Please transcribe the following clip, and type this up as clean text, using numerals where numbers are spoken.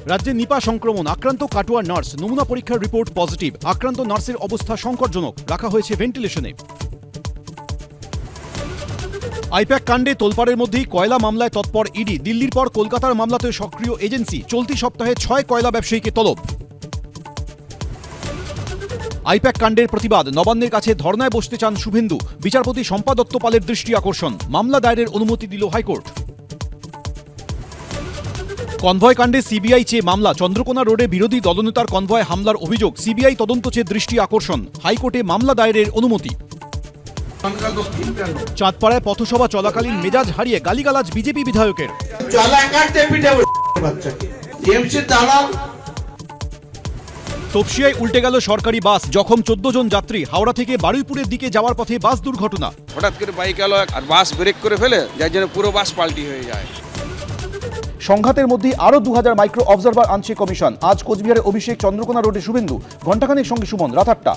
রাজ্যে নিপা সংক্রমণ, আক্রান্ত কাটোয়া নার্স, নমুনা পরীক্ষার রিপোর্ট পজিটিভ। আক্রান্ত নার্সের অবস্থা সংকটজনক, রাখা হয়েছে ভেন্টিলেশনে। আইপ্যাক কাণ্ডে তোলপাড়ের মধ্যেই কয়লা মামলায় তৎপর ইডি। দিল্লির পর কলকাতার মামলাতে সক্রিয় এজেন্সি। চলতি সপ্তাহে 6 কয়লা ব্যবসায়ীকে তলব। আইপ্যাক কাণ্ডের প্রতিবাদ, নবান্নের কাছে ধর্নায় বসতে চান শুভেন্দু। বিচারপতি শম্পা দত্ত পালের দৃষ্টি আকর্ষণ। মামলা দায়েরের অনুমতি দিল হাইকোর্ট। কনভয় কাণ্ডে সিবিআই চেয়ে মামলা। চন্দ্রকোনা রোডে বিরোধী দলনেতার কনভয় হামলার অভিযোগ। সিবিআই তদন্ত চেয়ে দৃষ্টি আকর্ষণ। হাইকোর্টে মামলা দায়েরের অনুমতি। চাঁদপাড়ায় পথসভা চলাকালীন মেজাজ হারিয়ে গালিগালাজ বিজেপি বিধায়কের। তপসিয়ায় উল্টে গেল সরকারি বাস, জখম 14 জন যাত্রী। হাওড়া থেকে বারুইপুরের দিকে যাওয়ার পথে বাস দুর্ঘটনা। হঠাৎ করে বাইক এলো আর বাস ব্রেক করে ফেলে, যার জন্য পুরো বাস পাল্টি হয়ে যায়। সংঘাতের মধ্যে আরও 2000 মাইক্রো অবজারভার আনছে কমিশন। আজ কোচবিহারে অভিষেক, চন্দ্রকোনা রোডে শুভেন্দু। ঘণ্টাখানেক সঙ্গে সুমন, রাত 8টা।